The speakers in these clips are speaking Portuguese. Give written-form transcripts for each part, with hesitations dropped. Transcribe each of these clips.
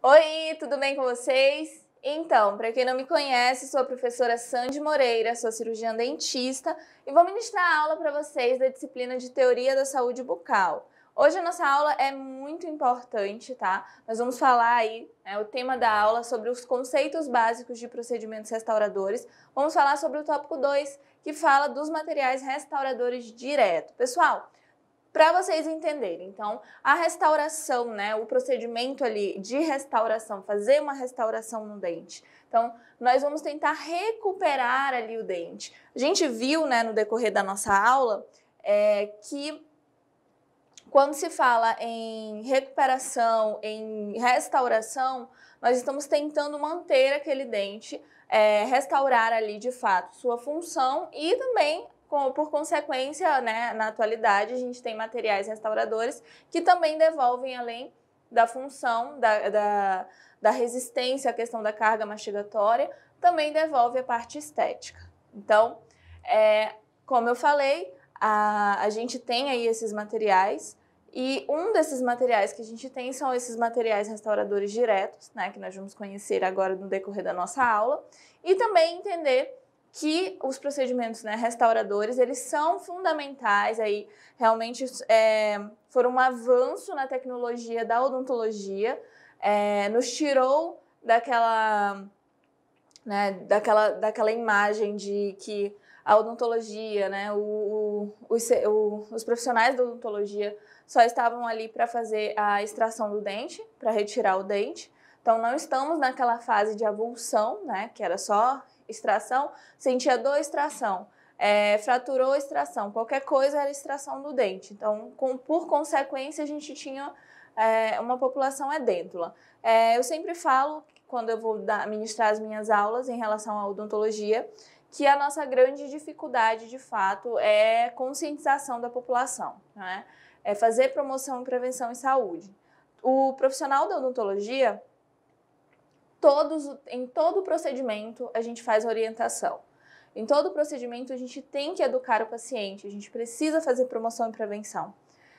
Oi, tudo bem com vocês? Então, para quem não me conhece, sou a professora Sandy Moreira, sou cirurgiã dentista e vou ministrar aula para vocês da disciplina de Teoria da Saúde Bucal. Hoje a nossa aula é muito importante, tá? Nós vamos falar aí, o tema da aula sobre os conceitos básicos de procedimentos restauradores. Vamos falar sobre o tópico 2, que fala dos materiais restauradores direto. Pessoal, para vocês entenderem, então, a restauração, o procedimento ali de restauração, fazer uma restauração no dente. Então, nós vamos tentar recuperar ali o dente. A gente viu, no decorrer da nossa aula, que quando se fala em recuperação, em restauração, nós estamos tentando manter aquele dente, restaurar ali de fato sua função e também, por consequência, na atualidade, a gente tem materiais restauradores que também devolvem, além da função, da resistência à questão da carga mastigatória, também devolve a parte estética. Então, como eu falei, a gente tem aí esses materiais e um desses materiais que a gente tem são esses materiais restauradores diretos, que nós vamos conhecer agora no decorrer da nossa aula, e também entender que os procedimentos restauradores, eles são fundamentais, aí realmente foram um avanço na tecnologia da odontologia, nos tirou daquela imagem de que a odontologia, os profissionais da odontologia só estavam ali para fazer a extração do dente, para retirar o dente. Então, não estamos naquela fase de avulsão, que era só extração, sentia dor, extração, fraturou, extração, qualquer coisa era extração do dente. Então, por consequência, a gente tinha uma população edêntula. Eu sempre falo, quando eu vou ministrar as minhas aulas em relação à odontologia, que a nossa grande dificuldade, de fato, é conscientização da população, é fazer promoção e prevenção em saúde. O profissional da odontologia, em todo procedimento, a gente faz orientação. Em todo procedimento, a gente tem que educar o paciente, a gente precisa fazer promoção e prevenção.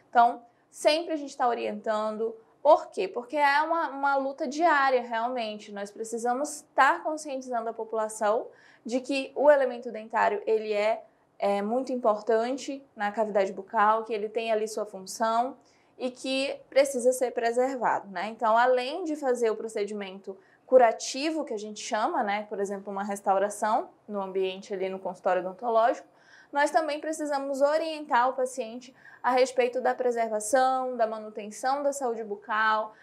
Então, sempre a gente está orientando. Por quê? Porque é uma luta diária, realmente. Nós precisamos estar conscientizando a população de que o elemento dentário ele é muito importante na cavidade bucal, que ele tem ali sua função e que precisa ser preservado, Então, além de fazer o procedimento curativo, que a gente chama, por exemplo, uma restauração no ambiente ali no consultório odontológico, nós também precisamos orientar o paciente a respeito da preservação, da manutenção da saúde bucal,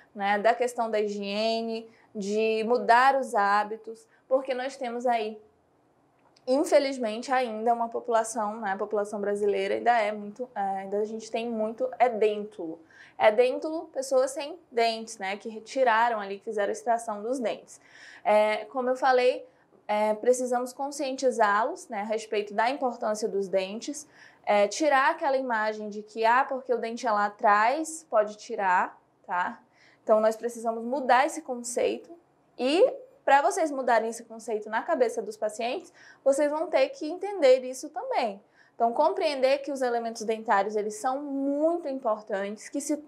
da questão da higiene, de mudar os hábitos, porque nós temos aí, infelizmente, ainda uma população, a população brasileira ainda a gente tem muito edêntulo. Edêntulo, pessoas sem dentes, que retiraram ali, que fizeram a extração dos dentes. Como eu falei, precisamos conscientizá-los, a respeito da importância dos dentes, tirar aquela imagem de que, porque o dente é lá atrás, pode tirar, tá? Então, nós precisamos mudar esse conceito e, para vocês mudarem esse conceito na cabeça dos pacientes, vocês vão ter que entender isso também. Então, compreender que os elementos dentários, eles são muito importantes, que se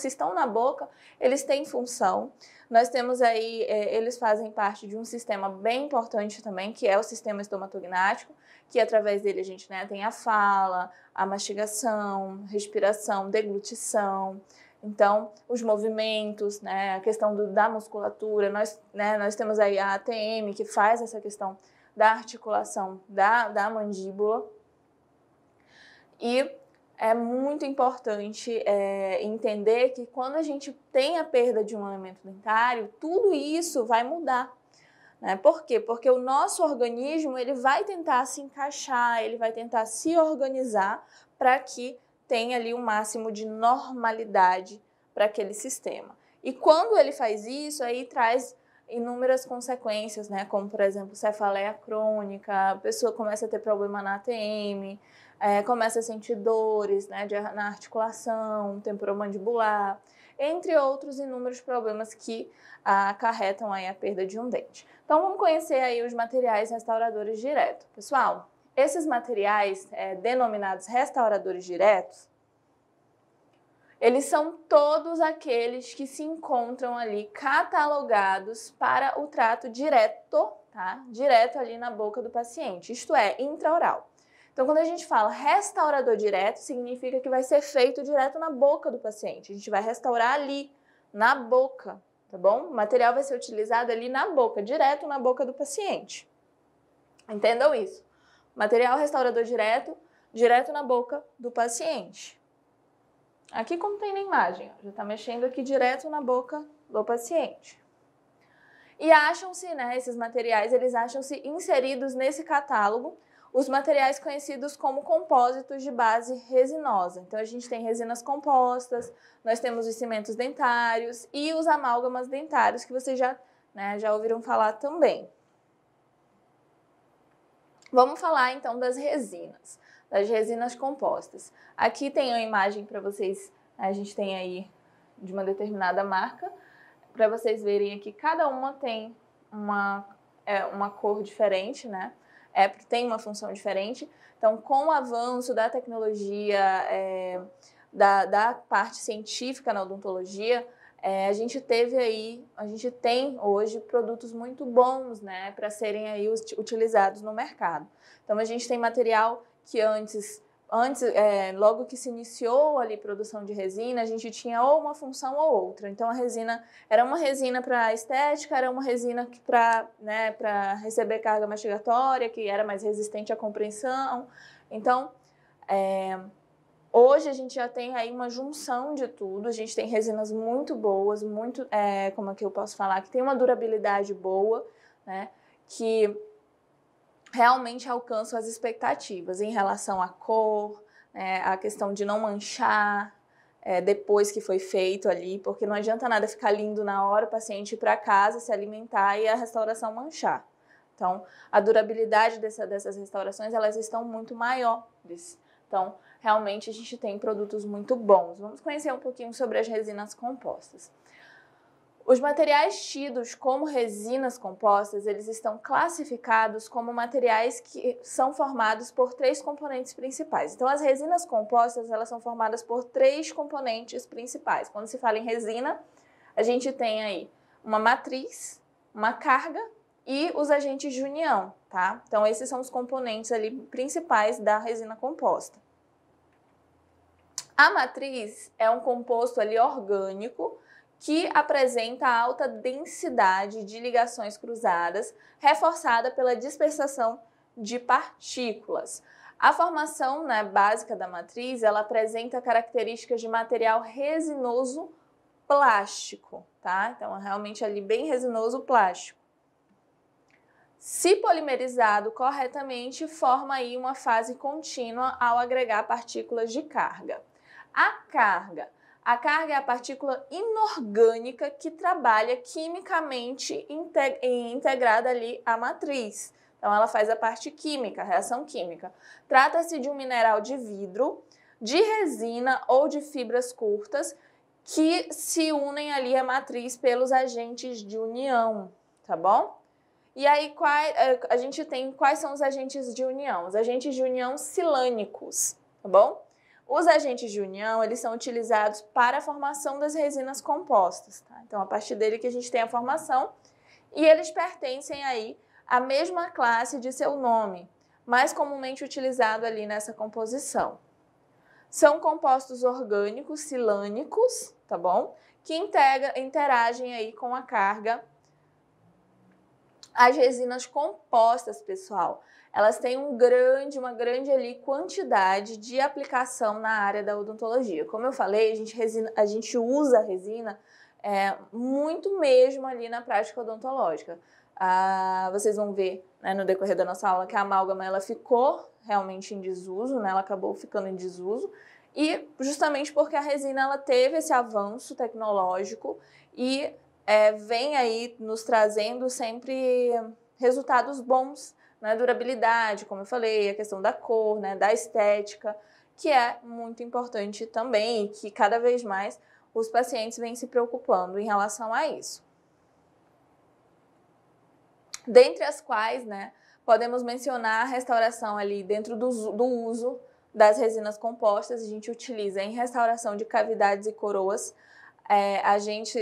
estão na boca, eles têm função. Nós temos aí, eles fazem parte de um sistema bem importante também, que é o sistema estomatognático, que através dele a gente tem a fala, a mastigação, respiração, deglutição. Então, os movimentos, a questão da musculatura, nós temos aí a ATM, que faz essa questão da articulação da mandíbula. E é muito importante entender que quando a gente tem a perda de um elemento dentário, tudo isso vai mudar. Por quê? Porque o nosso organismo ele vai tentar se encaixar, ele vai tentar se organizar para que tenha ali o máximo de normalidade para aquele sistema. E quando ele faz isso, aí traz inúmeras consequências, como, por exemplo, cefaleia crônica, a pessoa começa a ter problema na ATM, começa a sentir dores na articulação, temporomandibular, entre outros inúmeros problemas que acarretam aí a perda de um dente. Então, vamos conhecer aí os materiais restauradores direto. Pessoal, esses materiais denominados restauradores diretos, eles são todos aqueles que se encontram ali catalogados para o trato direto, tá? Direto ali na boca do paciente, isto é, intraoral. Então, quando a gente fala restaurador direto, significa que vai ser feito direto na boca do paciente. A gente vai restaurar ali, na boca, tá bom? O material vai ser utilizado ali na boca, direto na boca do paciente. Entendam isso. Material restaurador direto, direto na boca do paciente. Aqui como tem na imagem, já está mexendo aqui direto na boca do paciente. E acham-se, né, esses materiais, eles acham-se inseridos nesse catálogo, os materiais conhecidos como compósitos de base resinosa. Então a gente tem resinas compostas, nós temos os cimentos dentários e os amálgamas dentários, que vocês já ouviram falar também. Vamos falar então das resinas compostas. Aqui tem a imagem para vocês, a gente tem aí de uma determinada marca, para vocês verem aqui, cada uma tem uma cor diferente, né? Tem uma função diferente. Então, com o avanço da tecnologia, da parte científica na odontologia, a gente tem hoje produtos muito bons, né, para serem aí utilizados no mercado. Então a gente tem material que logo que se iniciou ali a produção de resina, a gente tinha ou uma função ou outra. Então a resina era uma resina para estética, era uma resina para receber carga mastigatória, que era mais resistente à compressão. Então, hoje a gente já tem aí uma junção de tudo, a gente tem resinas muito boas, como é que eu posso falar, que tem uma durabilidade boa, né, que realmente alcançam as expectativas em relação à cor, a questão de não manchar depois que foi feito ali, porque não adianta nada ficar lindo na hora, o paciente ir para casa, se alimentar e a restauração manchar. Então, a durabilidade dessas restaurações, elas estão muito maiores. Então, realmente a gente tem produtos muito bons. Vamos conhecer um pouquinho sobre as resinas compostas. Os materiais tidos como resinas compostas, eles estão classificados como materiais que são formados por 3 componentes principais. Então, as resinas compostas, elas são formadas por 3 componentes principais. Quando se fala em resina, a gente tem aí uma matriz, uma carga e os agentes de união, tá? Então, esses são os componentes ali principais da resina composta. A matriz é um composto ali orgânico que apresenta alta densidade de ligações cruzadas, reforçada pela dispersação de partículas. A formação, né, básica da matriz, ela apresenta características de material resinoso plástico, tá? Então, é realmente ali bem resinoso plástico. Se polimerizado corretamente, forma aí uma fase contínua ao agregar partículas de carga. A carga é a partícula inorgânica que trabalha quimicamente integrada ali à matriz. Então, ela faz a parte química, a reação química. Trata-se de um mineral de vidro, de resina ou de fibras curtas que se unem ali à matriz pelos agentes de união, tá bom? E aí, a gente tem quais são os agentes de união? Os agentes de união silânicos, tá bom? Os agentes de união, eles são utilizados para a formação das resinas compostas, tá? Então, a partir dele que a gente tem a formação, e eles pertencem aí à mesma classe de seu nome, mais comumente utilizado ali nessa composição. São compostos orgânicos silânicos, tá bom? Que interagem aí com a carga. As resinas compostas, pessoal, elas têm uma grande ali quantidade de aplicação na área da odontologia. Como eu falei, a gente usa a resina muito mesmo ali na prática odontológica. Vocês vão ver, né, no decorrer da nossa aula que a amálgama ela ficou realmente em desuso, né, ela acabou ficando em desuso, e justamente porque a resina ela teve esse avanço tecnológico e vem aí nos trazendo sempre resultados bons, né? Durabilidade, como eu falei, a questão da cor, né? Da estética, que é muito importante também e que cada vez mais os pacientes vêm se preocupando em relação a isso. Dentre as quais, né, podemos mencionar a restauração ali dentro do uso das resinas compostas. A gente utiliza em restauração de cavidades e coroas, a gente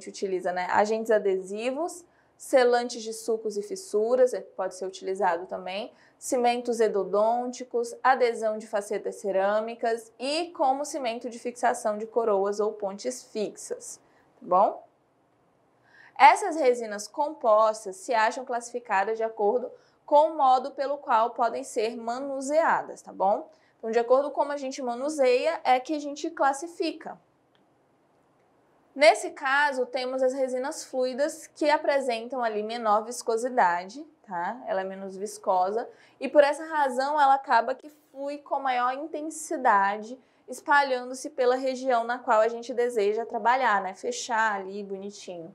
utiliza, né, agentes adesivos, selantes de sulcos e fissuras, pode ser utilizado também, cimentos endodônticos, adesão de facetas cerâmicas e como cimento de fixação de coroas ou pontes fixas, tá bom? Essas resinas compostas se acham classificadas de acordo com o modo pelo qual podem ser manuseadas, tá bom? Então, de acordo com como a gente manuseia, é que a gente classifica. Nesse caso, temos as resinas fluidas que apresentam ali menor viscosidade, tá? Ela é menos viscosa e por essa razão ela acaba que flui com maior intensidade, espalhando-se pela região na qual a gente deseja trabalhar, né? Fechar ali bonitinho.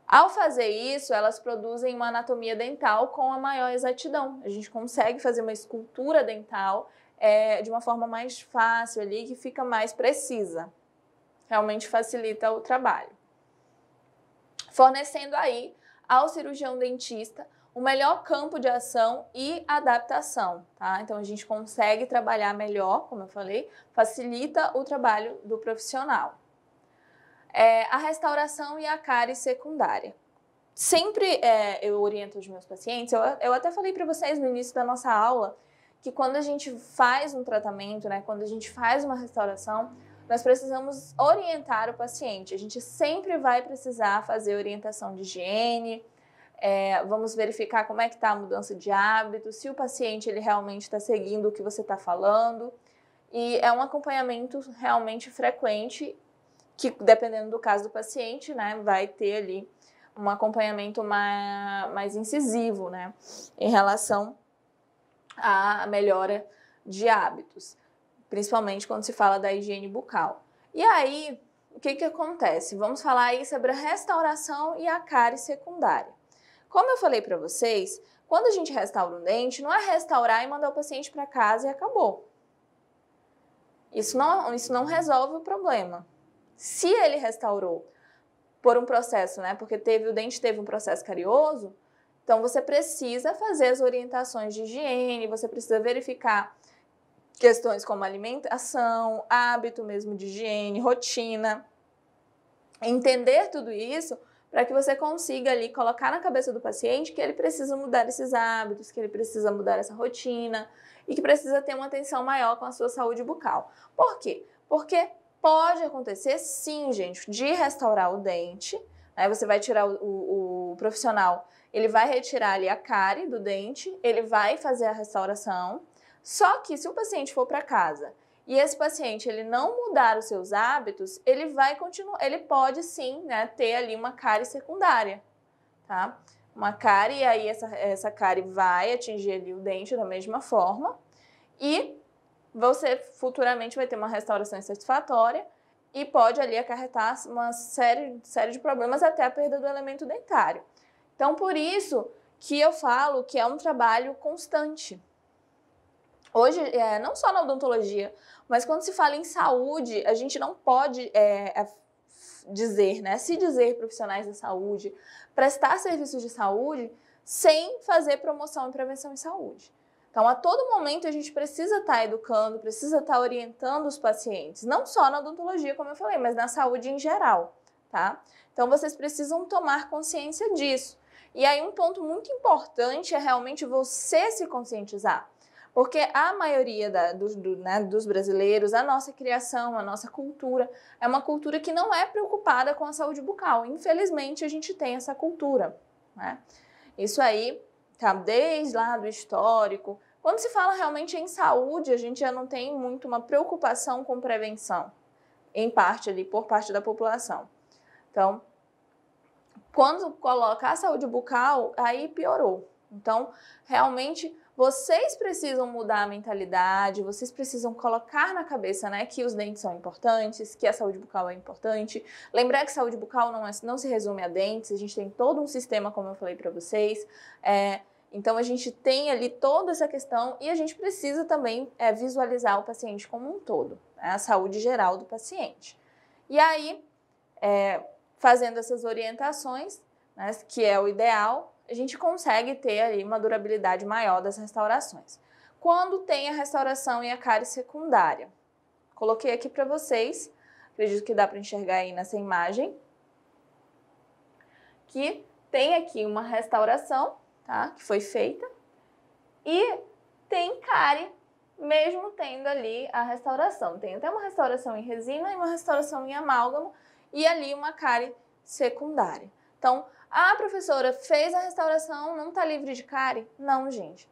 Ao fazer isso, elas produzem uma anatomia dental com a maior exatidão. A gente consegue fazer uma escultura dental de uma forma mais fácil ali, que fica mais precisa. Realmente facilita o trabalho. Fornecendo aí ao cirurgião dentista o melhor campo de ação e adaptação, tá? Então a gente consegue trabalhar melhor, como eu falei, facilita o trabalho do profissional. A restauração e a cárie secundária. Sempre eu oriento os meus pacientes, eu até falei para vocês no início da nossa aula, que quando a gente faz um tratamento, né, quando a gente faz uma restauração, nós precisamos orientar o paciente. A gente sempre vai precisar fazer orientação de higiene, vamos verificar como é que está a mudança de hábito, se o paciente ele realmente está seguindo o que você está falando. E é um acompanhamento realmente frequente, que dependendo do caso do paciente, né, vai ter ali um acompanhamento mais incisivo, né, em relação à melhora de hábitos, principalmente quando se fala da higiene bucal. E aí, o que acontece? Vamos falar aí sobre a restauração e a cárie secundária. Como eu falei para vocês, quando a gente restaura um dente, não é restaurar e mandar o paciente para casa e acabou. Isso não resolve o problema. Se ele restaurou por um processo, né, porque o dente teve um processo carioso, então você precisa fazer as orientações de higiene, você precisa verificar questões como alimentação, hábito mesmo de higiene, rotina. Entender tudo isso para que você consiga ali colocar na cabeça do paciente que ele precisa mudar esses hábitos, que ele precisa mudar essa rotina e que precisa ter uma atenção maior com a sua saúde bucal. Por quê? Porque pode acontecer sim, gente, de restaurar o dente, né? Você vai tirar o profissional, ele vai retirar ali a cárie do dente, ele vai fazer a restauração. Só que se o paciente for para casa e esse paciente ele não mudar os seus hábitos, ele vai continuar, ele pode sim, né, ter ali uma cárie secundária, tá? Uma cárie, e aí essa cárie vai atingir ali o dente da mesma forma e você futuramente vai ter uma restauração insatisfatória e pode ali acarretar uma série de problemas, até a perda do elemento dentário. Então, por isso que eu falo que é um trabalho constante. Hoje, não só na odontologia, mas quando se fala em saúde, a gente não pode se dizer profissionais da saúde, prestar serviços de saúde, sem fazer promoção e prevenção em saúde. Então, a todo momento, a gente precisa estar educando, precisa estar orientando os pacientes, não só na odontologia, como eu falei, mas na saúde em geral, tá? Então, vocês precisam tomar consciência disso. E aí, um ponto muito importante é realmente você se conscientizar. Porque a maioria dos brasileiros, a nossa criação, a nossa cultura, é uma cultura que não é preocupada com a saúde bucal. Infelizmente, a gente tem essa cultura, né? Isso aí tá desde lá do histórico. Quando se fala realmente em saúde, a gente já não tem muito uma preocupação com prevenção, em parte ali, por parte da população. Então, quando coloca a saúde bucal, aí piorou. Então, realmente, vocês precisam mudar a mentalidade, vocês precisam colocar na cabeça, né, que os dentes são importantes, que a saúde bucal é importante. Lembrar que saúde bucal não se resume a dentes, a gente tem todo um sistema, como eu falei para vocês. Então, a gente tem ali toda essa questão e a gente precisa também visualizar o paciente como um todo, né, a saúde geral do paciente. E aí, fazendo essas orientações, né, que é o ideal, a gente consegue ter ali uma durabilidade maior das restaurações. Quando tem a restauração e a cárie secundária. Coloquei aqui para vocês, acredito que dá para enxergar aí nessa imagem, que tem aqui uma restauração, tá? Que foi feita, e tem cárie, mesmo tendo ali a restauração. Tem até uma restauração em resina e uma restauração em amálgama, e ali uma cárie secundária. Então, a professora fez a restauração, não está livre de cárie? Não, gente,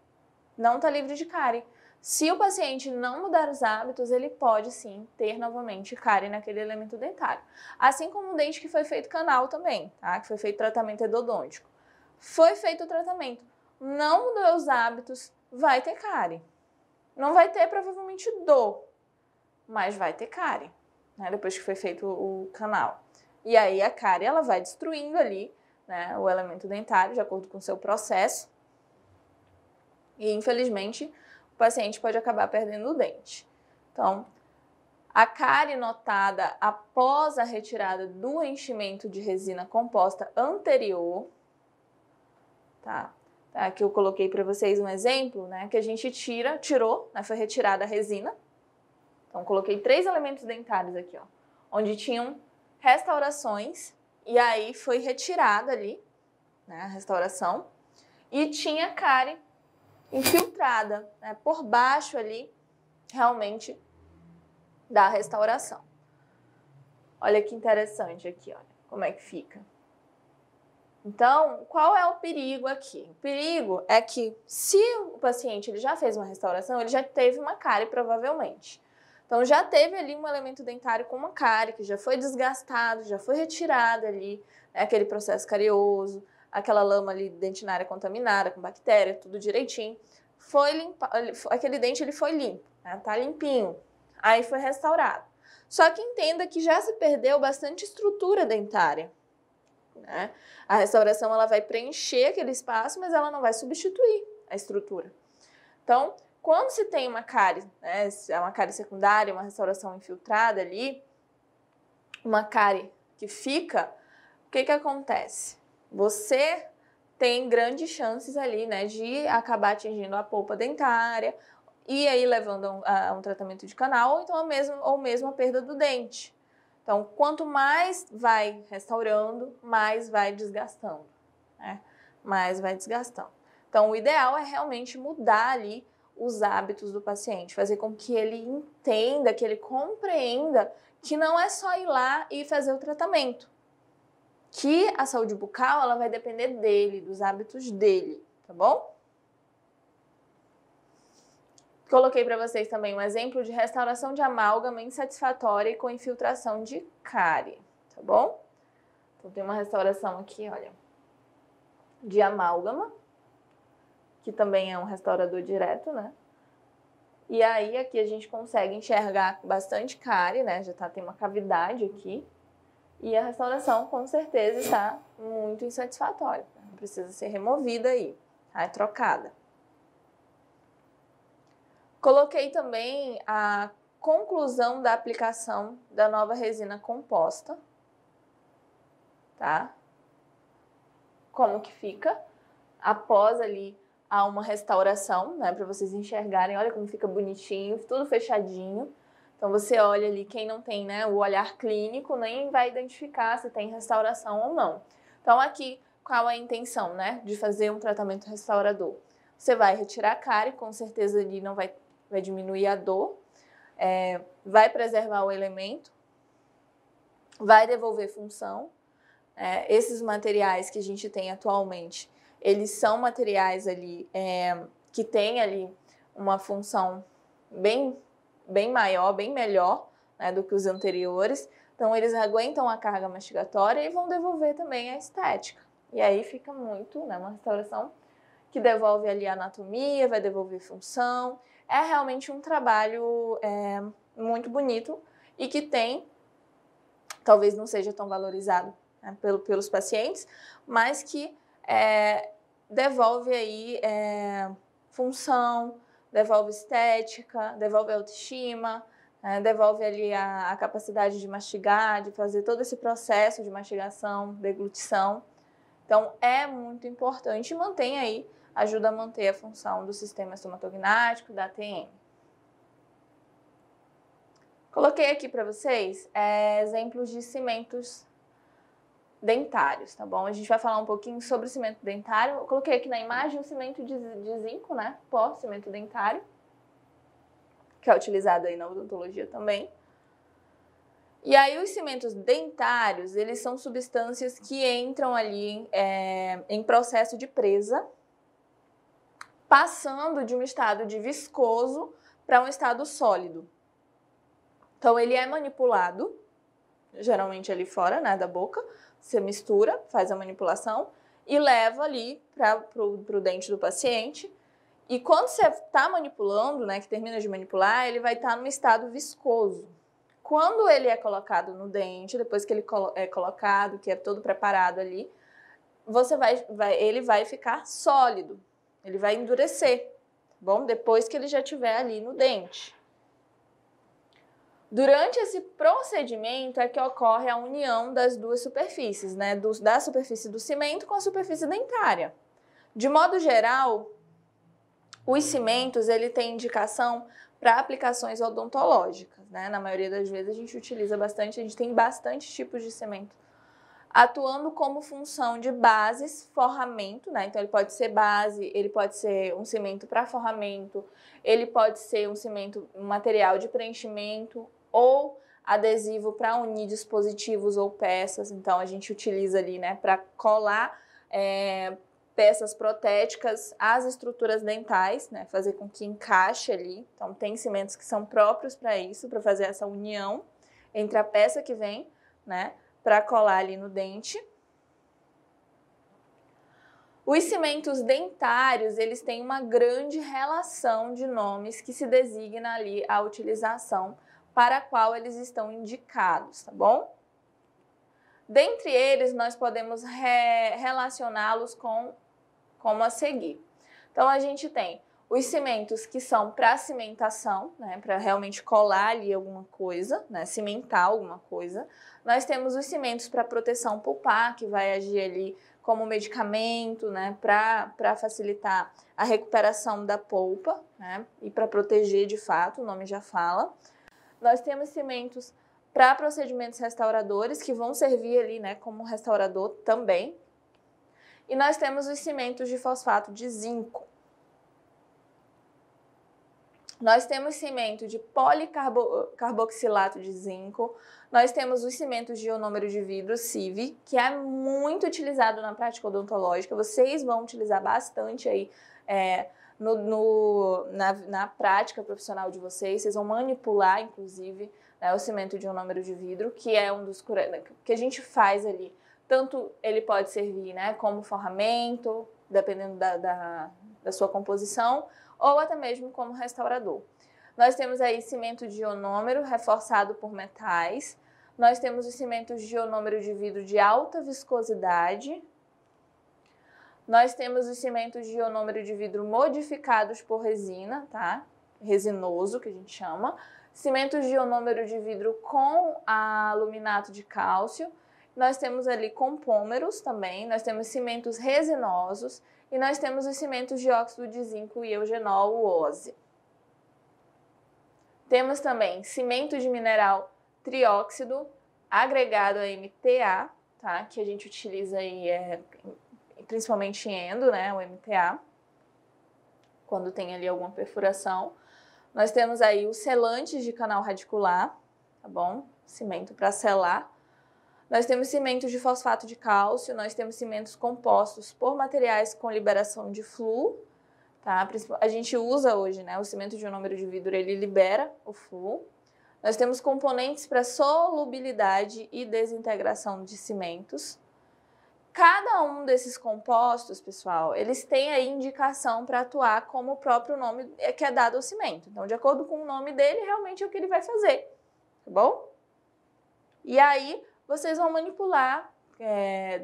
não está livre de cárie. Se o paciente não mudar os hábitos, ele pode sim ter novamente cárie naquele elemento dentário. Assim como o dente que foi feito canal também, tá? Que foi feito tratamento endodôntico. Foi feito o tratamento, não mudou os hábitos, vai ter cárie. Não vai ter provavelmente dor, mas vai ter cárie, né? Depois que foi feito o canal. E aí a cárie ela vai destruindo ali, né, o elemento dentário de acordo com o seu processo. E infelizmente o paciente pode acabar perdendo o dente. Então, a cárie notada após a retirada do enchimento de resina composta anterior, tá? Aqui eu coloquei para vocês um exemplo, né, que a gente tirou, né, foi retirada a resina. Então, coloquei 3 elementos dentários aqui, ó, onde tinham restaurações, e aí foi retirada ali, né, a restauração, e tinha cárie infiltrada, né, por baixo ali, realmente, da restauração. Olha que interessante aqui, olha, como é que fica. Então, qual é o perigo aqui? O perigo é que se o paciente ele já fez uma restauração, ele já teve uma cárie provavelmente. Então, já teve ali um elemento dentário com uma cárie, que já foi desgastado, já foi retirado ali, né, aquele processo carioso, aquela lama ali dentinária contaminada, com bactéria, tudo direitinho. Foi aquele dente ele foi limpo, né, tá limpinho. Aí foi restaurado. Só que entenda que já se perdeu bastante estrutura dentária, né? A restauração ela vai preencher aquele espaço, mas ela não vai substituir a estrutura. Então, quando se tem uma cárie, né, uma cárie secundária, uma restauração infiltrada ali, uma cárie que fica, o que acontece? Você tem grandes chances ali, né, de acabar atingindo a polpa dentária e aí levando a um tratamento de canal ou então mesmo a perda do dente. Então, quanto mais vai restaurando, mais vai desgastando, né? Mais vai desgastando. Então, o ideal é realmente mudar ali os hábitos do paciente, fazer com que ele entenda, que ele compreenda que não é só ir lá e fazer o tratamento. Que a saúde bucal, ela vai depender dele, dos hábitos dele, tá bom? Coloquei para vocês também um exemplo de restauração de amálgama insatisfatória e com infiltração de cárie, tá bom? Então, tem uma restauração aqui, olha, de amálgama, que também é um restaurador direto, né? E aí, aqui a gente consegue enxergar bastante cárie, né? Já tem uma cavidade aqui. E a restauração, com certeza, está muito insatisfatória. Precisa ser removida aí, tá? É trocada. Coloquei também a conclusão da aplicação da nova resina composta, tá? Como que fica após ali há uma restauração, né? Para vocês enxergarem, olha como fica bonitinho, tudo fechadinho. Então você olha ali, quem não tem, né, o olhar clínico nem vai identificar se tem restauração ou não. Então aqui, qual é a intenção, né, de fazer um tratamento restaurador? Você vai retirar a cárie, com certeza ali não vai diminuir a dor, vai preservar o elemento, vai devolver função. Esses materiais que a gente tem atualmente, eles são materiais ali que têm ali uma função bem maior, bem melhor, né, do que os anteriores. Então, eles aguentam a carga mastigatória e vão devolver também a estética. E aí fica muito, né, uma restauração que devolve ali a anatomia, vai devolver função. É realmente um trabalho muito bonito e que tem, talvez não seja tão valorizado, né, pelos pacientes, mas que devolve aí função, devolve estética, devolve autoestima, devolve ali a capacidade de mastigar, de fazer todo esse processo de mastigação, deglutição. Então, é muito importante e mantém aí, ajuda a manter a função do sistema estomatognático, da ATM. Coloquei aqui para vocês exemplos de cimentos dentários, tá bom? A gente vai falar um pouquinho sobre o cimento dentário. Eu coloquei aqui na imagem o cimento de zinco, né? Pó, cimento dentário, que é utilizado aí na odontologia também. E aí os cimentos dentários, eles são substâncias que entram ali em processo de presa, passando de um estado de viscoso para um estado sólido. Então ele é manipulado, geralmente ali fora, né, da boca, você mistura, faz a manipulação e leva ali para o dente do paciente. E quando você está manipulando, né, que termina de manipular, ele vai estar num estado viscoso. Quando ele é colocado no dente, depois que ele é colocado, que é todo preparado ali, ele vai ficar sólido, ele vai endurecer, tá bom? Depois que ele já estiver ali no dente. Durante esse procedimento é que ocorre a união das duas superfícies, né? Da superfície do cimento com a superfície dentária. De modo geral, os cimentos ele tem indicação para aplicações odontológicas, né? Na maioria das vezes a gente utiliza bastante, a gente tem bastante tipos de cimento atuando como função de bases, forramento, né? Então ele pode ser base, ele pode ser um cimento para forramento, ele pode ser um material de preenchimento ou adesivo para unir dispositivos ou peças. Então a gente utiliza ali, né, para colar peças protéticas às estruturas dentais, né, fazer com que encaixe ali. Então tem cimentos que são próprios para isso, para fazer essa união entre a peça que vem, né, para colar ali no dente. Os cimentos dentários, eles têm uma grande relação de nomes que se designa ali a utilização para a qual eles estão indicados, tá bom? Dentre eles, nós podemos relacioná-los como a seguir. Então, a gente tem os cimentos que são para cimentação, né, para realmente colar ali alguma coisa, né, cimentar alguma coisa. Nós temos os cimentos para proteção pulpar, que vai agir ali como medicamento, né, para facilitar a recuperação da polpa, né, e para proteger de fato, o nome já fala. Nós temos cimentos para procedimentos restauradores, que vão servir ali, né, como restaurador também. E nós temos os cimentos de fosfato de zinco. Nós temos cimento de policarboxilato de zinco, nós temos os cimentos de ionômero de vidro, CIV, que é muito utilizado na prática odontológica. Vocês vão utilizar bastante aí na prática profissional de vocês. Vocês vão manipular, inclusive, né, o cimento de ionômero de vidro, que é um dos que a gente faz ali. Tanto ele pode servir, né, como forramento, dependendo da sua composição, ou até mesmo como restaurador. Nós temos aí cimento de ionômero reforçado por metais. Nós temos os cimentos de ionômero de vidro de alta viscosidade. Nós temos os cimentos de ionômero de vidro modificados por resina, tá? Resinoso, que a gente chama. Cimentos de ionômero de vidro com aluminato de cálcio. Nós temos ali compômeros também. Nós temos cimentos resinosos. E nós temos os cimentos de óxido de zinco e eugenol, o OSE. Temos também cimento de mineral trióxido agregado a MTA, tá? Que a gente utiliza aí principalmente em endo, né? O MTA, quando tem ali alguma perfuração. Nós temos aí os selantes de canal radicular, tá bom? Cimento para selar. Nós temos cimentos de fosfato de cálcio, nós temos cimentos compostos por materiais com liberação de flu, tá? A gente usa hoje, né, o cimento de ionômero de vidro, ele libera o flu. Nós temos componentes para solubilidade e desintegração de cimentos. Cada um desses compostos, pessoal, eles têm aí indicação para atuar como o próprio nome que é dado ao cimento. Então, de acordo com o nome dele, realmente é o que ele vai fazer, tá bom? E aí, vocês vão manipular,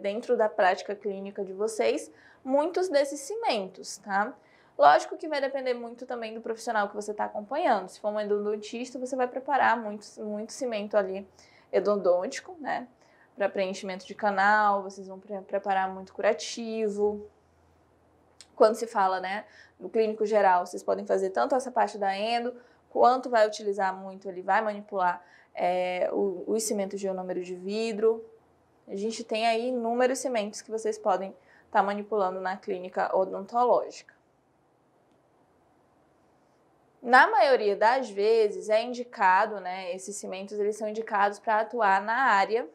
dentro da prática clínica de vocês, muitos desses cimentos, tá? Lógico que vai depender muito também do profissional que você está acompanhando. Se for um endodontista, você vai preparar muito cimento ali endodôntico, né? para preenchimento de canal, vocês vão preparar muito curativo. Quando se fala, né, no clínico geral, vocês podem fazer tanto essa parte da endo, quanto vai utilizar muito, ele vai manipular os cimentos de ionômero de vidro. A gente tem aí inúmeros cimentos que vocês podem estar manipulando na clínica odontológica. Na maioria das vezes é indicado, né, esses cimentos eles são indicados para atuar na área.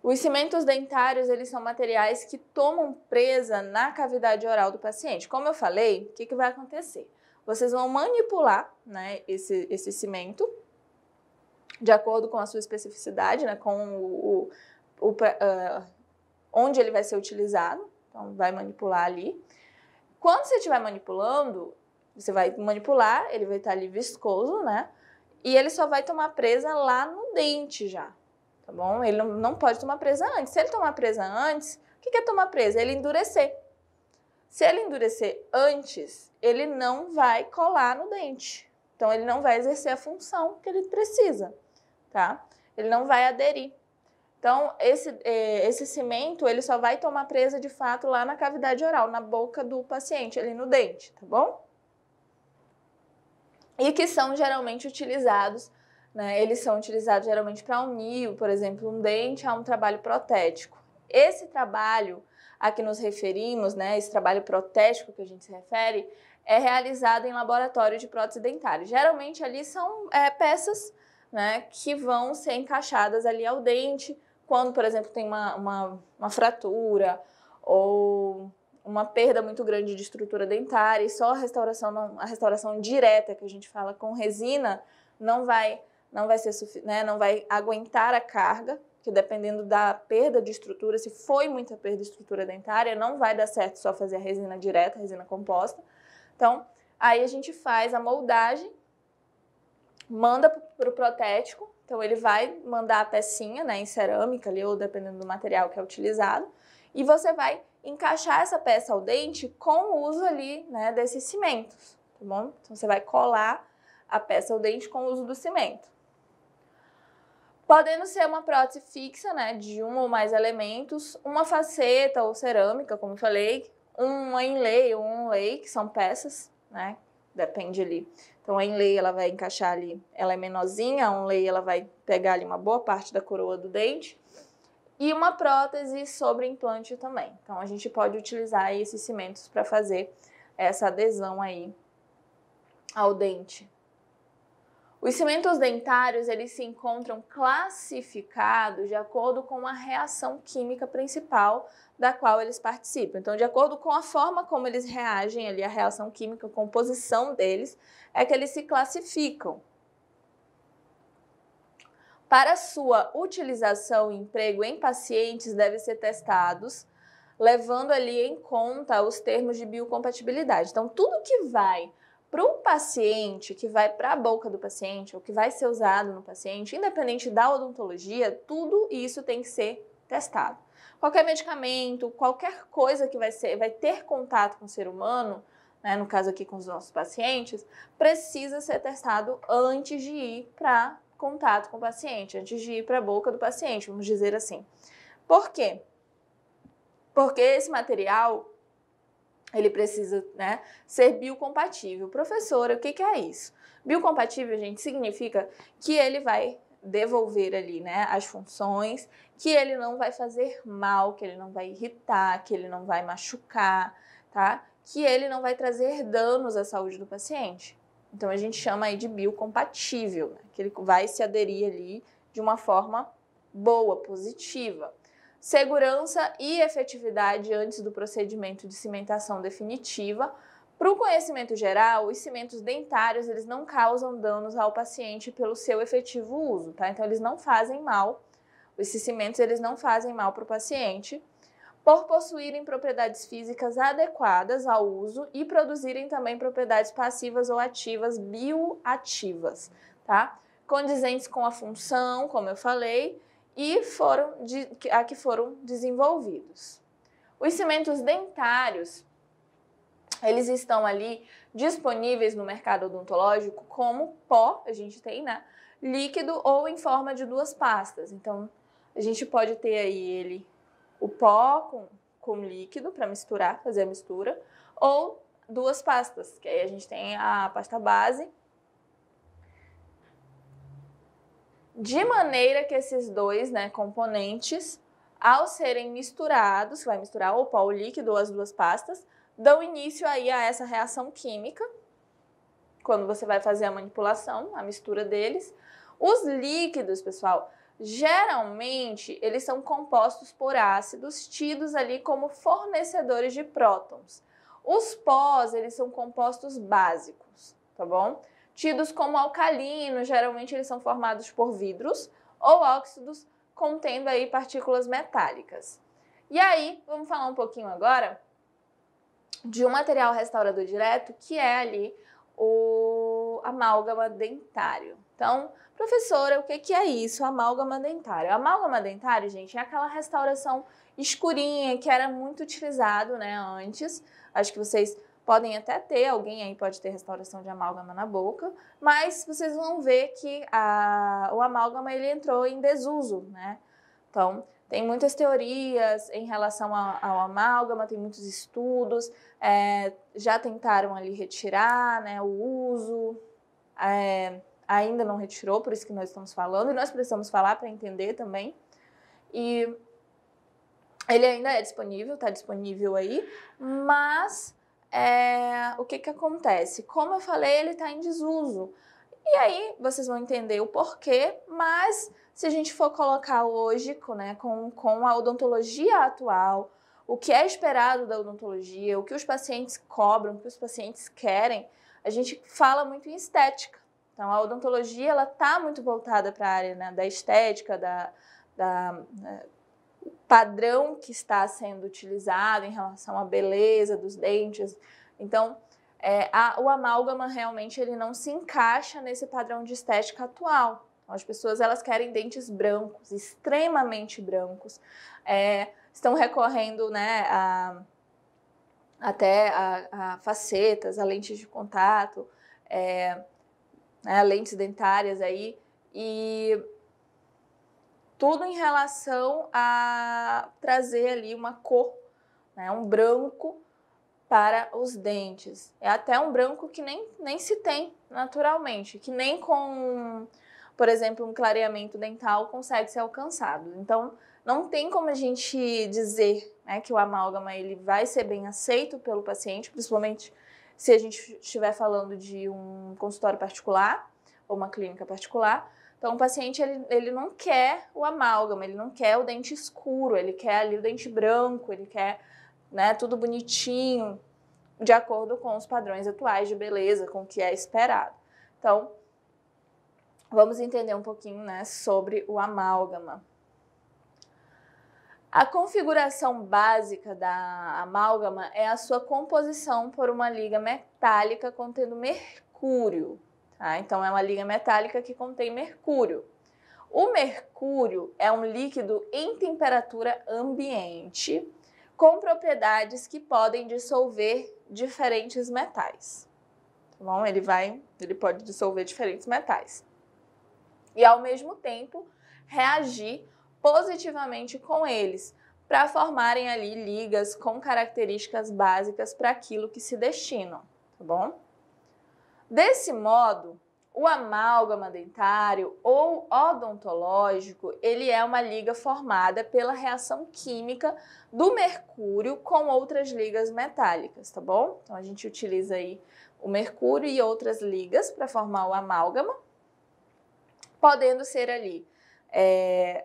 Os cimentos dentários, eles são materiais que tomam presa na cavidade oral do paciente. Como eu falei, o que vai acontecer? Vocês vão manipular, né, esse cimento de acordo com a sua especificidade, né, com onde ele vai ser utilizado. Então, vai manipular ali. Quando você estiver manipulando, você vai manipular, ele vai estar ali viscoso, né? E ele só vai tomar presa lá no dente já, tá bom? Ele não pode tomar presa antes. Se ele tomar presa antes, o que é tomar presa? Ele endurecer. Se ele endurecer antes, ele não vai colar no dente. Então, ele não vai exercer a função que ele precisa, tá? Ele não vai aderir. Então, esse cimento, ele só vai tomar presa de fato lá na cavidade oral, na boca do paciente, ali no dente, tá bom? E que são geralmente utilizados, né? Eles são utilizados geralmente para unir, por exemplo, um dente a um trabalho protético. Esse trabalho a que nos referimos, né, esse trabalho protético que a gente se refere, é realizado em laboratório de prótese dentária. Geralmente ali são peças, né, que vão ser encaixadas ali ao dente, quando, por exemplo, tem uma fratura ou uma perda muito grande de estrutura dentária, e só a restauração direta, que a gente fala com resina, não vai aguentar a carga, que dependendo da perda de estrutura, se foi muita perda de estrutura dentária, não vai dar certo só fazer a resina direta, a resina composta. Então, aí a gente faz a moldagem, manda para o protético, então ele vai mandar a pecinha, né, em cerâmica ali, ou dependendo do material que é utilizado, e você vai encaixar essa peça ao dente com o uso ali, né, desses cimentos, tá bom? Então você vai colar a peça ao dente com o uso do cimento. Podendo ser uma prótese fixa, né, de um ou mais elementos, uma faceta ou cerâmica, como eu falei, uma inlay ou um lay, que são peças, né, depende ali. Então a inlay ela vai encaixar ali, ela é menorzinha, a onlay ela vai pegar ali uma boa parte da coroa do dente. E uma prótese sobre implante também. Então, a gente pode utilizar esses cimentos para fazer essa adesão aí ao dente. Os cimentos dentários, eles se encontram classificados de acordo com a reação química principal da qual eles participam. Então, de acordo com a forma como eles reagem ali, a reação química, a composição deles, é que eles se classificam. Para sua utilização e emprego em pacientes, devem ser testados, levando ali em conta os termos de biocompatibilidade. Então, tudo que vai para o paciente, que vai para a boca do paciente, ou que vai ser usado no paciente, independente da odontologia, tudo isso tem que ser testado. Qualquer medicamento, qualquer coisa que vai ter contato com o ser humano, né, no caso aqui com os nossos pacientes, precisa ser testado antes de ir para contato com o paciente, antes de ir para a boca do paciente, vamos dizer assim. Por quê? Porque esse material, ele precisa, né, ser biocompatível. Professora, o que é isso? Biocompatível, gente, significa que ele vai devolver ali, né, as funções, que ele não vai fazer mal, que ele não vai irritar, que ele não vai machucar, tá? Que ele não vai trazer danos à saúde do paciente. Então, a gente chama aí de biocompatível, né? Que ele vai se aderir ali de uma forma boa, positiva. Segurança e efetividade antes do procedimento de cimentação definitiva. Para o conhecimento geral, os cimentos dentários, eles não causam danos ao paciente pelo seu efetivo uso, tá? Então, eles não fazem mal, esses cimentos, eles não fazem mal para o paciente, por possuírem propriedades físicas adequadas ao uso e produzirem também propriedades passivas ou ativas bioativas, tá? Condizentes com a função, como eu falei, e que foram desenvolvidos. Os cimentos dentários, eles estão ali disponíveis no mercado odontológico como pó, a gente tem, né? Líquido ou em forma de duas pastas. Então, A gente pode ter aí ele, o pó com líquido para misturar, fazer a mistura, ou duas pastas, que aí a gente tem a pasta base, de maneira que esses dois, né, componentes, ao serem misturados, vai misturar o pó, o líquido ou as duas pastas, dão início aí a essa reação química, quando você vai fazer a manipulação, a mistura deles. Os líquidos, pessoal, geralmente eles são compostos por ácidos tidos ali como fornecedores de prótons. Os pós, eles são compostos básicos, tá bom? Tidos como alcalinos, geralmente eles são formados por vidros ou óxidos contendo aí partículas metálicas. E aí, vamos falar um pouquinho agora de um material restaurador direto, que é ali o amálgama dentário. Então, professora, o que é isso, amálgama dentário? Amálgama dentário, gente, é aquela restauração escurinha que era muito utilizado, né, antes. Acho que vocês podem até ter, alguém aí pode ter restauração de amálgama na boca, mas vocês vão ver que o amálgama ele entrou em desuso, né? Então, tem muitas teorias em relação ao amálgama, tem muitos estudos, já tentaram ali retirar, né, o uso, ainda não retirou, por isso que nós estamos falando, e nós precisamos falar para entender também. E ele ainda é disponível, está disponível aí, mas o que acontece? Como eu falei, ele está em desuso. E aí vocês vão entender o porquê, mas se a gente for colocar hoje, né, com a odontologia atual, o que é esperado da odontologia, o que os pacientes cobram, o que os pacientes querem, a gente fala muito em estética. Então, a odontologia ela está muito voltada para a área, né, da estética, padrão que está sendo utilizado em relação à beleza dos dentes. Então, o amálgama realmente ele não se encaixa nesse padrão de estética atual. As pessoas elas querem dentes brancos, extremamente brancos, estão recorrendo, né, até a facetas, a lentes de contato, né, lentes dentárias aí, e tudo em relação a trazer ali uma cor, né, um branco para os dentes. É até um branco que nem se tem naturalmente, que nem com, por exemplo, um clareamento dental consegue ser alcançado. Então, não tem como a gente dizer, né, que o amálgama ele vai ser bem aceito pelo paciente, principalmente se a gente estiver falando de um consultório particular ou uma clínica particular. Então, o paciente ele não quer o amálgama, ele não quer o dente escuro, ele quer ali o dente branco, ele quer, né, tudo bonitinho, de acordo com os padrões atuais de beleza, com o que é esperado. Então, vamos entender um pouquinho, né, sobre o amálgama. A configuração básica da amálgama é a sua composição por uma liga metálica contendo mercúrio. Tá? Então, é uma liga metálica que contém mercúrio. O mercúrio é um líquido em temperatura ambiente com propriedades que podem dissolver diferentes metais. Tá bom? Ele pode dissolver diferentes metais. E, ao mesmo tempo, reagir positivamente com eles, para formarem ali ligas com características básicas para aquilo que se destinam, tá bom? Desse modo, o amálgama dentário ou odontológico, ele é uma liga formada pela reação química do mercúrio com outras ligas metálicas, tá bom? Então, a gente utiliza aí o mercúrio e outras ligas para formar o amálgama, podendo ser ali,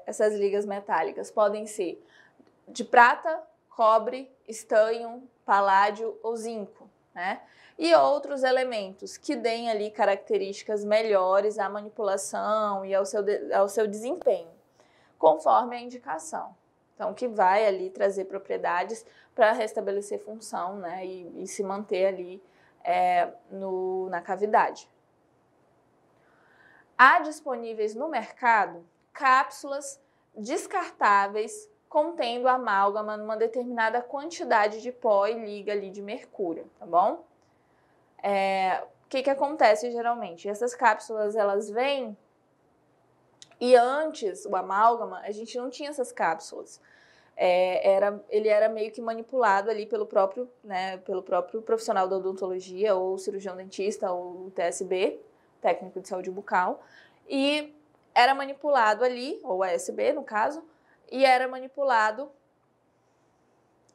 essas ligas metálicas podem ser de prata, cobre, estanho, paládio ou zinco, né? E outros elementos que deem ali características melhores à manipulação e ao seu desempenho, conforme a indicação. Então, que vai ali trazer propriedades para restabelecer função, né, e se manter ali na cavidade. Há disponíveis no mercado cápsulas descartáveis contendo amálgama numa determinada quantidade de pó e liga ali de mercúrio, tá bom? O que acontece geralmente? Essas cápsulas, elas vêm E antes, o amálgama, a gente não tinha essas cápsulas. Ele era meio que manipulado ali pelo próprio profissional da odontologia, ou cirurgião dentista, ou TSB, técnico de saúde bucal, e era manipulado ali, ou ASB no caso, e era manipulado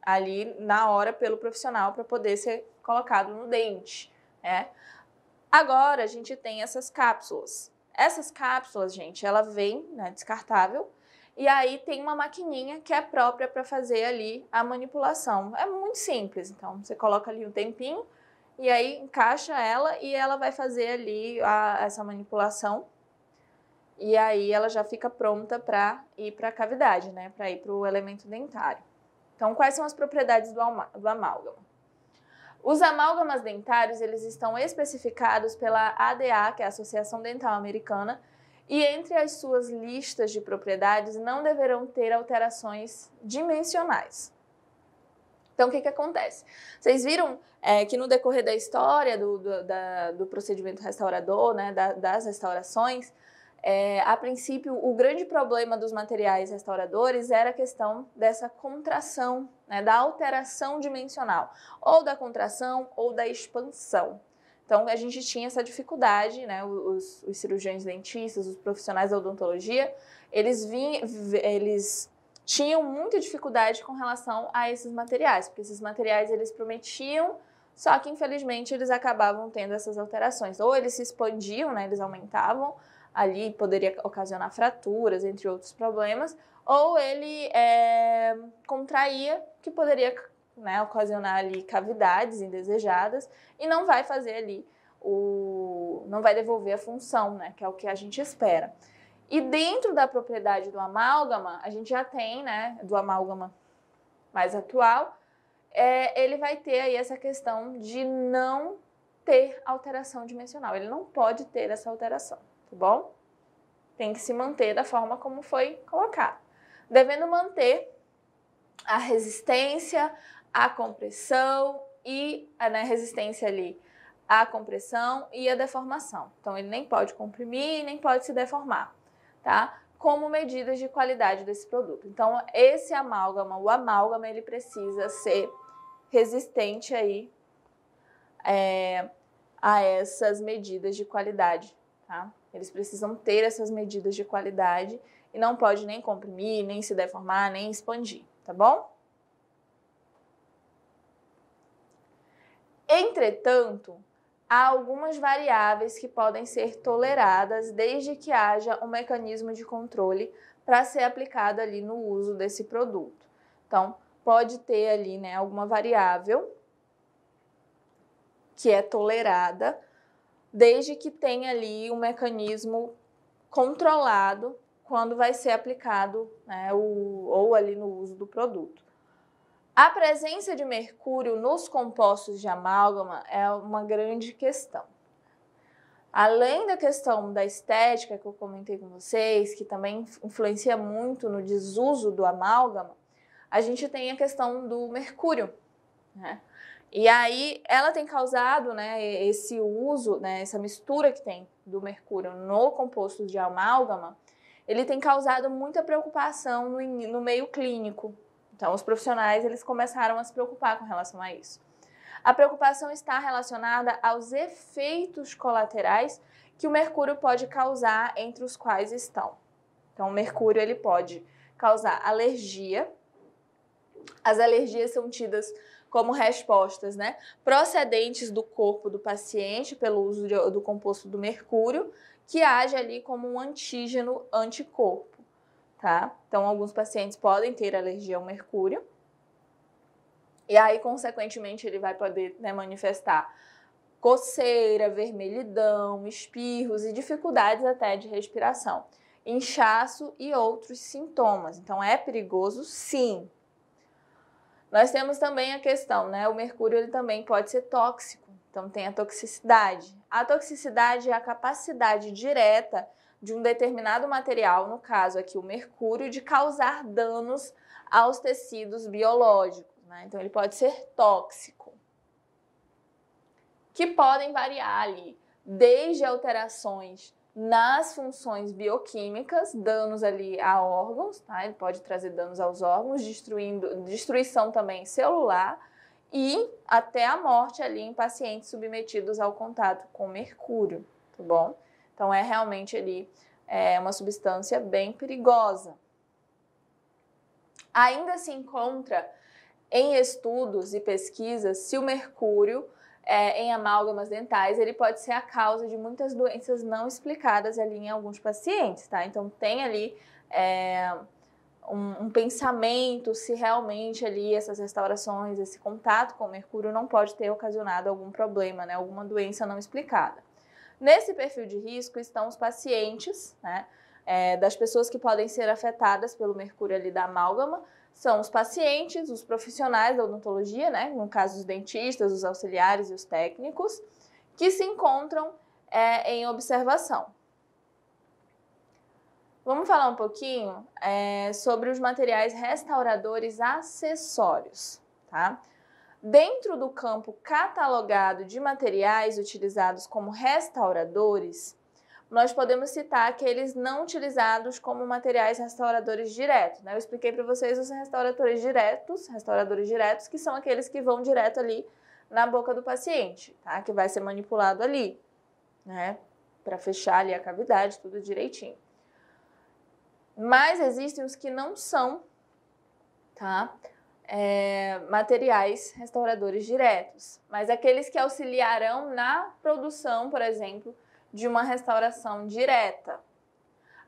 ali na hora pelo profissional para poder ser colocado no dente, né? Agora a gente tem essas cápsulas. Essas cápsulas, gente, ela vem, né, descartável, e aí tem uma maquininha que é própria para fazer ali a manipulação. É muito simples, então você coloca ali um tempinho e aí encaixa ela e ela vai fazer ali essa manipulação. E aí ela já fica pronta para ir para a cavidade, né, para ir para o elemento dentário. Então, quais são as propriedades do amálgama? Os amálgamas dentários, eles estão especificados pela ADA, que é a Associação Dental Americana, e entre as suas listas de propriedades não deverão ter alterações dimensionais. Então, o que acontece? Vocês viram que no decorrer da história do procedimento restaurador, né, das restaurações, a princípio, o grande problema dos materiais restauradores era a questão dessa contração, né, da alteração dimensional, ou da contração ou da expansão. Então, a gente tinha essa dificuldade, né, os cirurgiões dentistas, os profissionais da odontologia, eles tinham muita dificuldade com relação a esses materiais, porque esses materiais eles prometiam, só que infelizmente eles acabavam tendo essas alterações. Ou eles se expandiam, né, eles aumentavam, ali poderia ocasionar fraturas, entre outros problemas, ou ele contraía, que poderia, né, ocasionar ali cavidades indesejadas e não vai fazer ali, não vai devolver a função, né, que é o que a gente espera. E dentro da propriedade do amálgama, a gente já tem, né, do amálgama mais atual, ele vai ter aí essa questão de não ter alteração dimensional. Ele não pode ter essa alteração, tá bom? Tem que se manter da forma como foi colocado. Devendo manter a resistência, a compressão e a resistência ali à compressão e à deformação. Então, ele nem pode comprimir, nem pode se deformar, tá? Como medidas de qualidade desse produto. Então, esse amálgama, o amálgama, ele precisa ser resistente aí a essas medidas de qualidade, tá? Eles precisam ter essas medidas de qualidade e não pode nem comprimir, nem se deformar, nem expandir, tá bom? Entretanto, há algumas variáveis que podem ser toleradas desde que haja um mecanismo de controle para ser aplicado ali no uso desse produto. Então, pode ter ali, né, alguma variável que é tolerada desde que tenha ali um mecanismo controlado quando vai ser aplicado, né, ou ali no uso do produto. A presença de mercúrio nos compostos de amálgama é uma grande questão. Além da questão da estética que eu comentei com vocês, que também influencia muito no desuso do amálgama, a gente tem a questão do mercúrio, né? E aí ela tem causado, né, esse uso, né, essa mistura que tem do mercúrio no composto de amálgama, ele tem causado muita preocupação no meio clínico. Então, os profissionais eles começaram a se preocupar com relação a isso. A preocupação está relacionada aos efeitos colaterais que o mercúrio pode causar, entre os quais estão. Então, o mercúrio ele pode causar alergia. As alergias são tidas como respostas, né, procedentes do corpo do paciente pelo uso do composto do mercúrio, que age ali como um antígeno anticorpo. Tá? Então, alguns pacientes podem ter alergia ao mercúrio e aí, consequentemente, ele vai poder, né, manifestar coceira, vermelhidão, espirros e dificuldades até de respiração, inchaço e outros sintomas. Então, é perigoso, sim. Nós temos também a questão, né, o mercúrio ele também pode ser tóxico, então tem a toxicidade. A toxicidade é a capacidade direta de um determinado material, no caso aqui o mercúrio, de causar danos aos tecidos biológicos, né? Então ele pode ser tóxico, que podem variar ali, desde alterações nas funções bioquímicas, danos ali a órgãos, tá? Ele pode trazer danos aos órgãos, destruição também celular e até a morte ali em pacientes submetidos ao contato com mercúrio, tá bom? Então é realmente ali uma substância bem perigosa. Ainda se encontra em estudos e pesquisas se o mercúrio em amálgamas dentais, ele pode ser a causa de muitas doenças não explicadas ali em alguns pacientes, tá? Então tem ali um pensamento se realmente ali essas restaurações, esse contato com o mercúrio não pode ter ocasionado algum problema, né? Alguma doença não explicada. Nesse perfil de risco estão os pacientes, né? Das pessoas que podem ser afetadas pelo mercúrio ali da amálgama, são os pacientes, os profissionais da odontologia, né? No caso os dentistas, os auxiliares e os técnicos, que se encontram em observação. Vamos falar um pouquinho sobre os materiais restauradores acessórios, tá? Dentro do campo catalogado de materiais utilizados como restauradores, nós podemos citar aqueles não utilizados como materiais restauradores diretos, né? Eu expliquei para vocês os restauradores diretos, que são aqueles que vão direto ali na boca do paciente, tá? Que vai ser manipulado ali, né? Para fechar ali a cavidade, tudo direitinho. Mas existem os que não são, tá? Materiais restauradores diretos, mas aqueles que auxiliarão na produção, por exemplo, de uma restauração direta.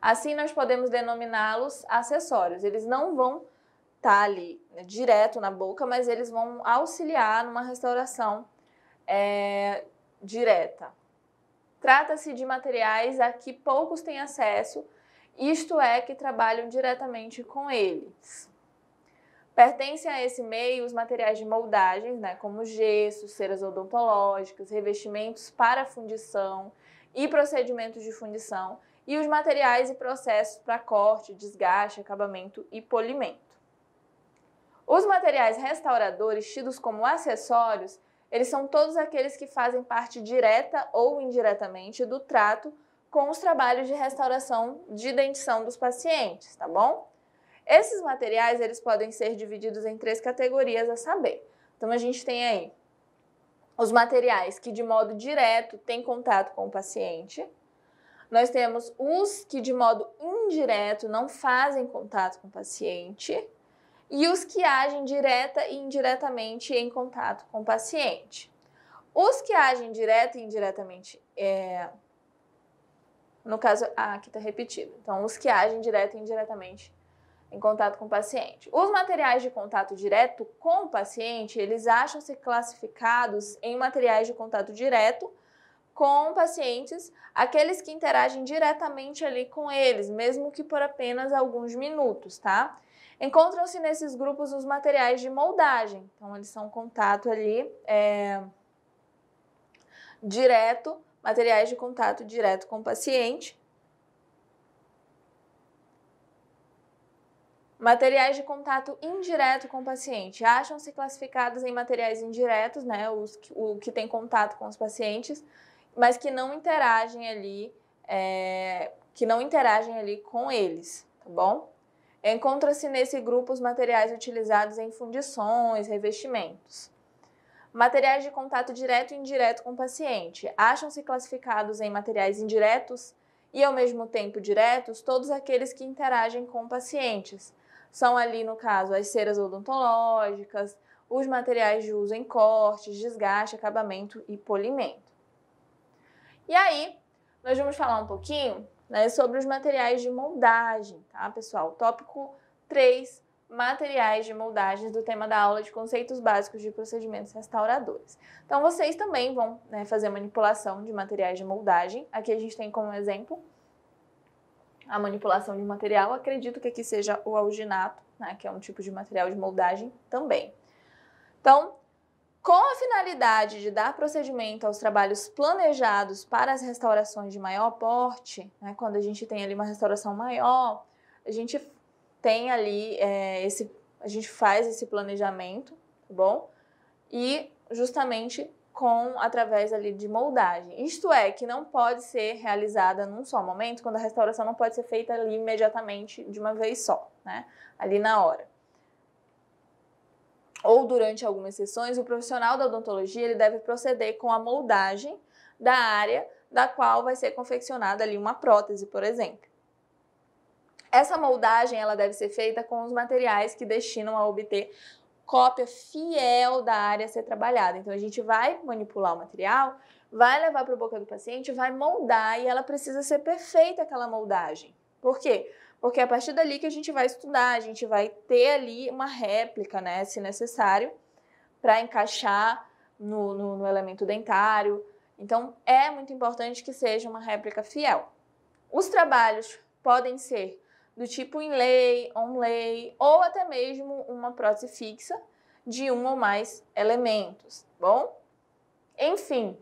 Assim, nós podemos denominá-los acessórios. Eles não vão estar ali direto na boca, mas eles vão auxiliar numa restauração direta. Trata-se de materiais a que poucos têm acesso, isto é, que trabalham diretamente com eles. Pertencem a esse meio os materiais de moldagens, né, como gesso, ceras odontológicas, revestimentos para fundição e procedimentos de fundição, e os materiais e processos para corte, desgaste, acabamento e polimento. Os materiais restauradores, tidos como acessórios, eles são todos aqueles que fazem parte direta ou indiretamente do trato com os trabalhos de restauração de dentição dos pacientes, tá bom? Esses materiais, eles podem ser divididos em 3 categorias a saber. Então, a gente tem aí os materiais que de modo direto têm contato com o paciente. Nós temos os que de modo indireto não fazem contato com o paciente. E os que agem direta e indiretamente em contato com o paciente. Os que agem direta e indiretamente, no caso, aqui está repetido. Então, os que agem direta e indiretamente em contato com o paciente. Os materiais de contato direto com o paciente, eles acham-se classificados em materiais de contato direto com pacientes, aqueles que interagem diretamente ali com eles, mesmo que por apenas alguns minutos, tá? Encontram-se nesses grupos os materiais de moldagem. Então, eles são contato ali direto, materiais de contato direto com o paciente. Materiais de contato indireto com o paciente acham-se classificados em materiais indiretos, né, o que tem contato com os pacientes, mas que não interagem ali, com eles, tá bom? Encontra-se nesse grupo os materiais utilizados em fundições, revestimentos. Materiais de contato direto e indireto com o paciente acham-se classificados em materiais indiretos e, ao mesmo tempo, diretos, todos aqueles que interagem com pacientes. São ali, no caso, as ceras odontológicas, os materiais de uso em cortes, desgaste, acabamento e polimento. E aí, nós vamos falar um pouquinho, né, sobre os materiais de moldagem, tá, pessoal? Tópico 3, materiais de moldagem do tema da aula de conceitos básicos de procedimentos restauradores. Então, vocês também vão, né, fazer manipulação de materiais de moldagem. Aqui a gente tem como exemplo a manipulação de material. Acredito que aqui seja o alginato, né, que é um tipo de material de moldagem também. Então, com a finalidade de dar procedimento aos trabalhos planejados para as restaurações de maior porte, né, quando a gente tem ali uma restauração maior, a gente tem ali a gente faz esse planejamento, tá bom? E justamente através ali de moldagem. Isto é, que não pode ser realizada num só momento, quando a restauração não pode ser feita ali imediatamente de uma vez só, né? Ali na hora. Ou durante algumas sessões, o profissional da odontologia ele deve proceder com a moldagem da área da qual vai ser confeccionada ali uma prótese, por exemplo. Essa moldagem ela deve ser feita com os materiais que destinam a obter cópia fiel da área a ser trabalhada. Então, a gente vai manipular o material, vai levar para a boca do paciente, vai moldar e ela precisa ser perfeita aquela moldagem. Por quê? Porque é a partir dali que a gente vai estudar, a gente vai ter ali uma réplica, né, se necessário, para encaixar no elemento dentário. Então, é muito importante que seja uma réplica fiel. Os trabalhos podem ser do tipo inlay, onlay ou até mesmo uma prótese fixa de um ou mais elementos, bom? Enfim,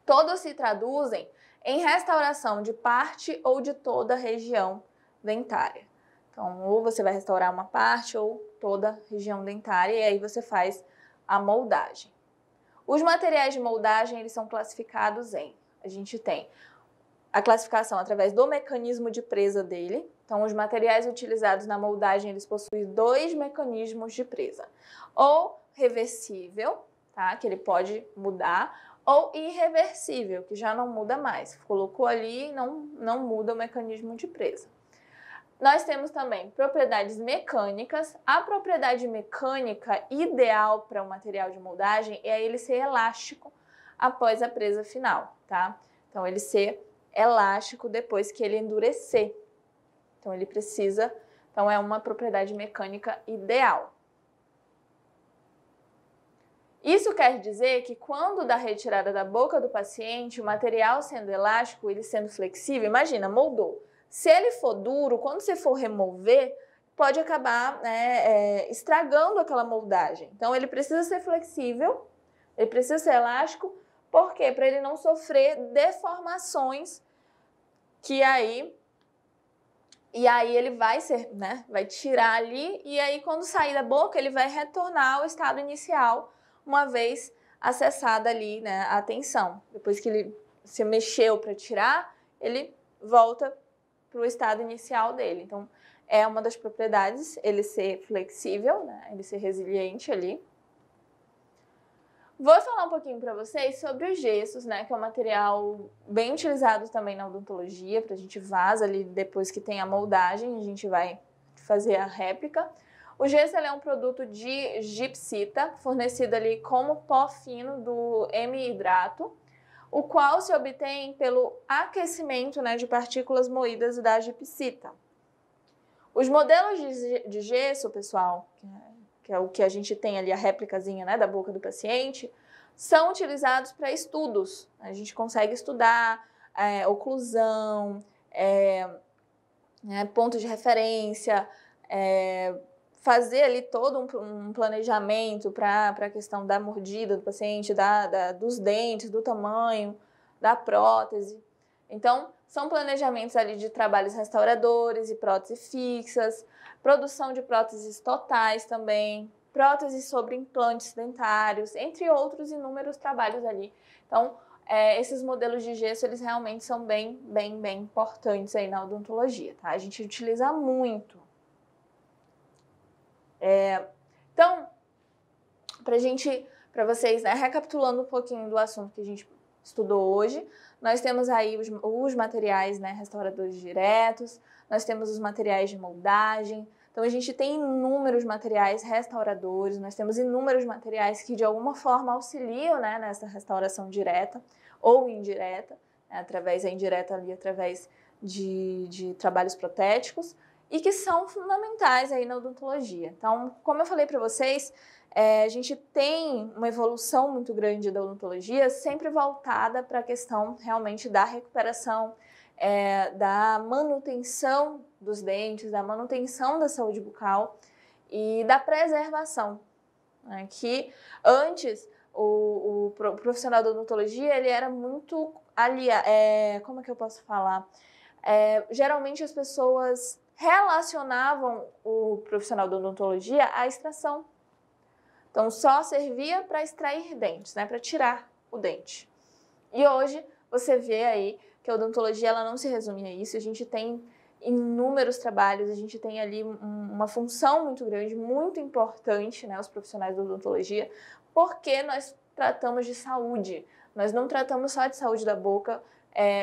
todos se traduzem em restauração de parte ou de toda a região dentária. Então, ou você vai restaurar uma parte ou toda a região dentária e aí você faz a moldagem. Os materiais de moldagem, eles são classificados a gente tem a classificação através do mecanismo de presa dele. Então, os materiais utilizados na moldagem, eles possuem 2 mecanismos de presa. Ou reversível, tá? Que ele pode mudar, ou irreversível, que já não muda mais. Colocou ali, não muda o mecanismo de presa. Nós temos também propriedades mecânicas. A propriedade mecânica ideal para o material de moldagem é ele ser elástico após a presa final, tá? Então, ele ser elástico depois que ele endurecer. Então, ele precisa... Então, é uma propriedade mecânica ideal. Isso quer dizer que quando da retirada da boca do paciente, o material sendo elástico, ele sendo flexível, imagina, moldou. Se ele for duro, quando você for remover, pode acabar estragando aquela moldagem. Então, ele precisa ser flexível, ele precisa ser elástico. Por quê? Para ele não sofrer deformações que aí... E aí ele vai vai tirar ali e aí quando sair da boca ele vai retornar ao estado inicial, uma vez acessada ali, né, a tensão. Depois que ele se mexeu para tirar, ele volta para o estado inicial dele. Então, é uma das propriedades ele ser flexível, né, ele ser resiliente ali. Vou falar um pouquinho para vocês sobre os gessos, né, que é um material bem utilizado também na odontologia, para a gente vasa ali depois que tem a moldagem, a gente vai fazer a réplica. O gesso é um produto de gipsita, fornecido ali como pó fino do hemidrato, o qual se obtém pelo aquecimento, né, de partículas moídas da gipsita. Os modelos de gesso, pessoal, que é o que a gente tem ali, a réplicazinha, né, da boca do paciente, são utilizados para estudos. A gente consegue estudar oclusão, pontos de referência, fazer ali todo um planejamento para a questão da mordida do paciente, dos dentes, do tamanho, da prótese. Então, são planejamentos ali de trabalhos restauradores e próteses fixas, produção de próteses totais também, próteses sobre implantes dentários, entre outros inúmeros trabalhos ali. Então, esses modelos de gesso, eles realmente são bem importantes aí na odontologia, tá? A gente utiliza muito. Então, para vocês, né, recapitulando um pouquinho do assunto que a gente estudou hoje, nós temos aí os materiais, né, restauradores diretos, nós temos os materiais de moldagem. Então, a gente tem inúmeros materiais restauradores, nós temos inúmeros materiais que, de alguma forma, auxiliam, né, nessa restauração direta ou indireta, né, através de trabalhos protéticos, e que são fundamentais aí na odontologia. Então, como eu falei para vocês, a gente tem uma evolução muito grande da odontologia, sempre voltada para a questão realmente da recuperação, da manutenção dos dentes, da manutenção da saúde bucal e da preservação, né? Que antes o profissional da odontologia ele era muito como é que eu posso falar? Geralmente as pessoas relacionavam o profissional da odontologia à extração. Então, só servia para extrair dentes, né, para tirar o dente. E hoje, você vê aí que a odontologia ela não se resume a isso, a gente tem inúmeros trabalhos, a gente tem ali uma função muito grande, muito importante, né, os profissionais da odontologia, porque nós tratamos de saúde, nós não tratamos só de saúde da boca,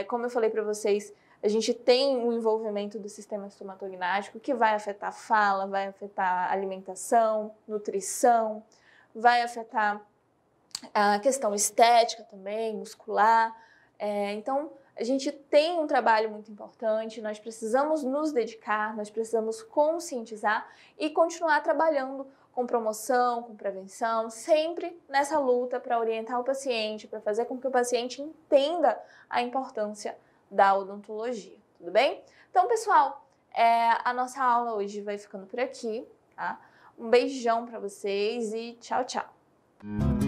como eu falei para vocês, a gente tem o envolvimento do sistema estomatognático que vai afetar a fala, vai afetar a alimentação, nutrição, vai afetar a questão estética também, muscular. Então, a gente tem um trabalho muito importante, nós precisamos nos dedicar, nós precisamos conscientizar e continuar trabalhando com promoção, com prevenção, sempre nessa luta para orientar o paciente, para fazer com que o paciente entenda a importância da odontologia, tudo bem? Então, pessoal, a nossa aula hoje vai ficando por aqui, tá? Um beijão para vocês e tchau, tchau!